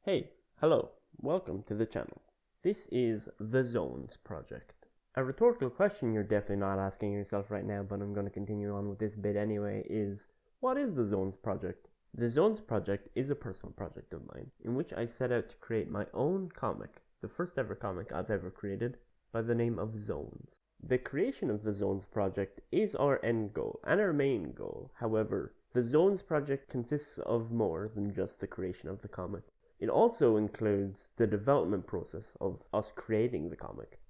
Hey, hello, welcome to the channel. This is the Zonez project. A rhetorical question you're definitely not asking yourself right now, but I'm going to continue on with this bit anyway, is what is the Zonez project? The Zonez project is a personal project of mine, in which I set out to create my own comic, the first ever comic I've ever created, by the name of Zonez. The creation of the Zonez project is our end goal, and our main goal. However, the Zonez project consists of more than just the creation of the comic. It also includes the development process of us creating the comic.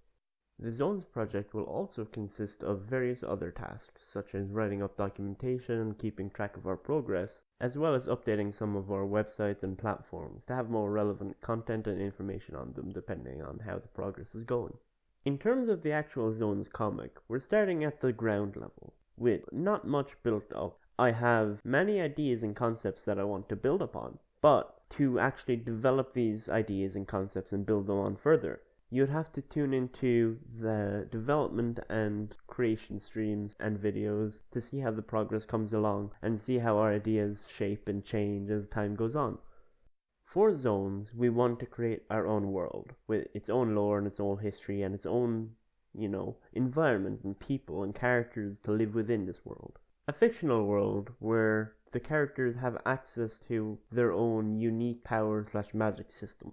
The Zonez project will also consist of various other tasks, such as writing up documentation, keeping track of our progress, as well as updating some of our websites and platforms to have more relevant content and information on them depending on how the progress is going. In terms of the actual Zonez comic, we're starting at the ground level, with not much built up. I have many ideas and concepts that I want to build upon, but to actually develop these ideas and concepts and build them on further, you'd have to tune into the development and creation streams and videos to see how the progress comes along and see how our ideas shape and change as time goes on. For Zonez, we want to create our own world with its own lore and its own history and its own, environment and people and characters to live within this world. A fictional world where the characters have access to their own unique power/magic system.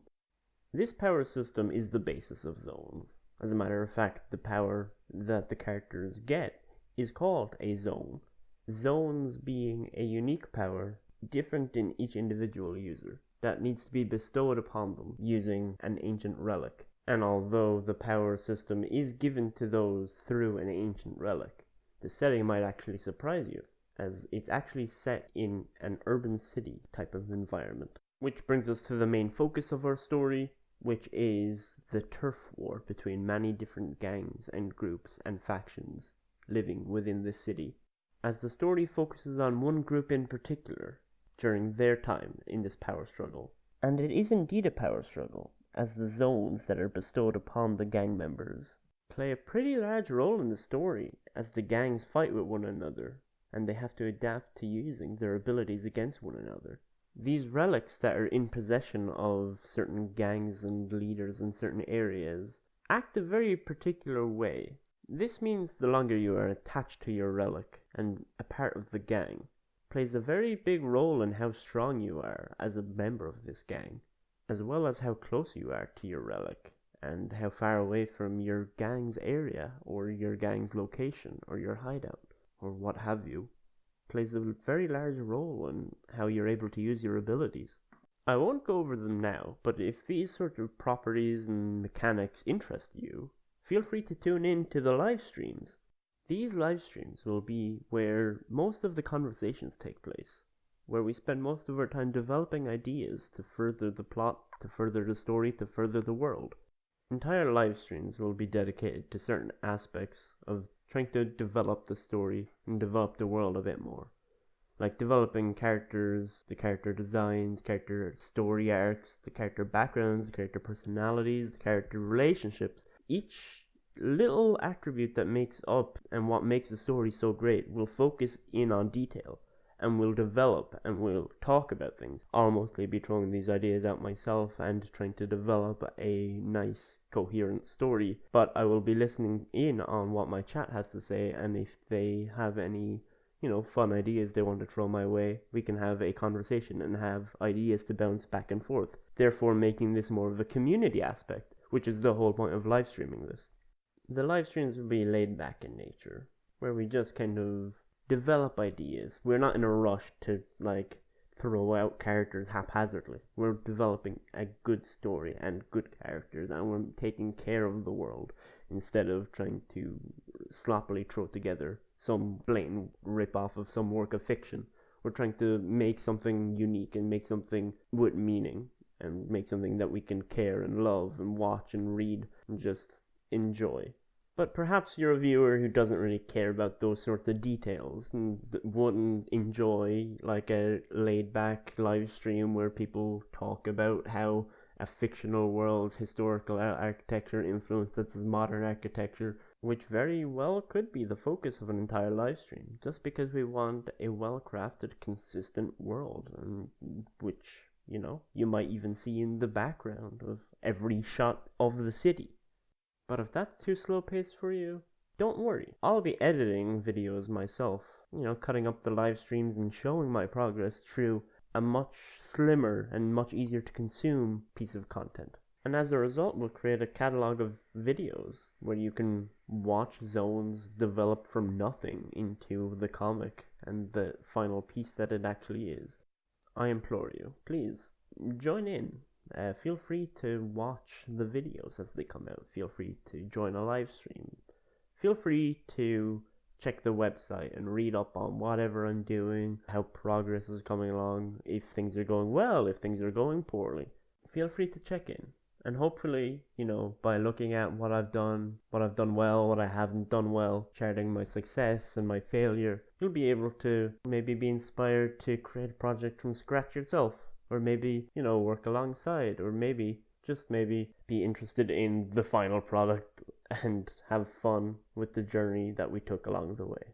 This power system is the basis of Zonez. As a matter of fact, the power that the characters get is called a zone. Zones being a unique power different in each individual user that needs to be bestowed upon them using an ancient relic. And although the power system is given to those through an ancient relic, the setting might actually surprise you, as it's actually set in an urban city type of environment. Which brings us to the main focus of our story, which is the turf war between many different gangs and groups and factions living within this city. As the story focuses on one group in particular during their time in this power struggle. And it is indeed a power struggle, as the zones that are bestowed upon the gang members play a pretty large role in the story, as the gangs fight with one another, and they have to adapt to using their abilities against one another. These relics that are in possession of certain gangs and leaders in certain areas act a very particular way. This means the longer you are attached to your relic and a part of the gang, plays a very big role in how strong you are as a member of this gang, as well as how close you are to your relic, and how far away from your gang's area, or your gang's location, or your hideout, or what have you, plays a very large role in how you're able to use your abilities. I won't go over them now, but if these sort of properties and mechanics interest you, feel free to tune in to the live streams. These live streams will be where most of the conversations take place, where we spend most of our time developing ideas to further the plot, to further the story, to further the world. Entire live streams will be dedicated to certain aspects of trying to develop the story and develop the world a bit more. Like developing characters, the character designs, character story arcs, the character backgrounds, the character personalities, the character relationships. Each little attribute that makes up and what makes the story so great will focus in on detail and will develop and will talk about things. I'll mostly be throwing these ideas out myself and trying to develop a nice coherent story, but I will be listening in on what my chat has to say, and if they have any fun ideas they want to throw my way, we can have a conversation and have ideas to bounce back and forth, therefore making this more of a community aspect, which is the whole point of live streaming this. The live streams will be laid back in nature, where we just kind of develop ideas. We're not in a rush to throw out characters haphazardly. We're developing a good story and good characters, and we're taking care of the world instead of trying to sloppily throw together some blatant rip-off of some work of fiction. We're trying to make something unique and make something with meaning and make something that we can care and love and watch and read and just enjoy. But perhaps you're a viewer who doesn't really care about those sorts of details and wouldn't enjoy like a laid-back live stream where people talk about how a fictional world's historical architecture influences modern architecture, which very well could be the focus of an entire live stream, just because we want a well-crafted, consistent world, which you know, you might even see in the background of every shot of the city. But if that's too slow paced for you, don't worry. I'll be editing videos myself, you know, cutting up the live streams and showing my progress through a much slimmer and much easier to consume piece of content. And as a result, we'll create a catalog of videos where you can watch Zonez develop from nothing into the comic and the final piece that it actually is. I implore you, please join in. Feel free to watch the videos as they come out. Feel free to join a live stream. Feel free to check the website and read up on whatever I'm doing, how progress is coming along, if things are going well, if things are going poorly. Feel free to check in. And hopefully, you know, by looking at what I've done well, what I haven't done well, charting my success and my failure, you'll be able to maybe be inspired to create a project from scratch yourself. Or maybe, you know, work alongside. Or maybe, just maybe, be interested in the final product and have fun with the journey that we took along the way.